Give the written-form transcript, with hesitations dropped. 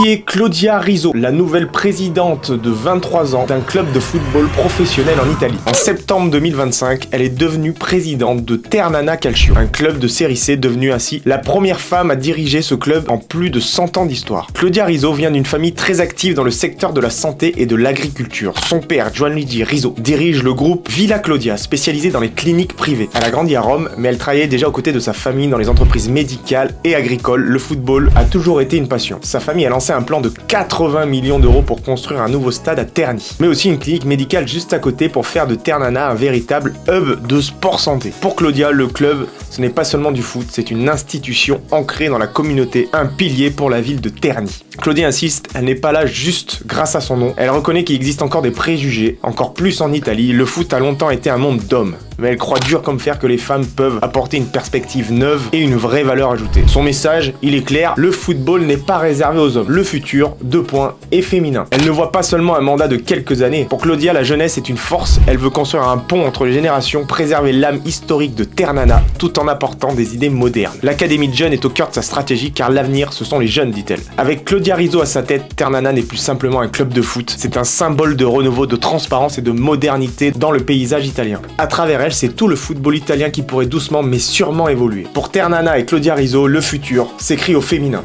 Qui est Claudia Rizzo, la nouvelle présidente de 23 ans d'un club de football professionnel en Italie. En septembre 2025, elle est devenue présidente de Ternana Calcio, un club de série C devenu ainsi la première femme à diriger ce club en plus de 100 ans d'histoire. Claudia Rizzo vient d'une famille très active dans le secteur de la santé et de l'agriculture. Son père, Gianluigi Rizzo, dirige le groupe Villa Claudia, spécialisé dans les cliniques privées. Elle a grandi à Rome, mais elle travaillait déjà aux côtés de sa famille dans les entreprises médicales et agricoles. Le football a toujours été une passion. Sa famille a lancé un plan de 80 millions d'euros pour construire un nouveau stade à Terni, mais aussi une clinique médicale juste à côté pour faire de Ternana un véritable hub de sport santé. Pour Claudia, le club, ce n'est pas seulement du foot, c'est une institution ancrée dans la communauté, un pilier pour la ville de Terni. Claudia insiste, elle n'est pas là juste grâce à son nom. Elle reconnaît qu'il existe encore des préjugés, encore plus en Italie. Le foot a longtemps été un monde d'hommes, mais elle croit dur comme fer que les femmes peuvent apporter une perspective neuve et une vraie valeur ajoutée. Son message, il est clair, le football n'est pas réservé aux hommes. Le futur, est féminin. Elle ne voit pas seulement un mandat de quelques années. Pour Claudia, la jeunesse est une force. Elle veut construire un pont entre les générations, préserver l'âme historique de Ternana, tout en apportant des idées modernes. L'académie de jeunes est au cœur de sa stratégie, car l'avenir, ce sont les jeunes, dit-elle. Avec Claudia Rizzo à sa tête, Ternana n'est plus simplement un club de foot. C'est un symbole de renouveau, de transparence et de modernité dans le paysage italien. À travers elle, c'est tout le football italien qui pourrait doucement mais sûrement évoluer. Pour Ternana et Claudia Rizzo, le futur s'écrit au féminin.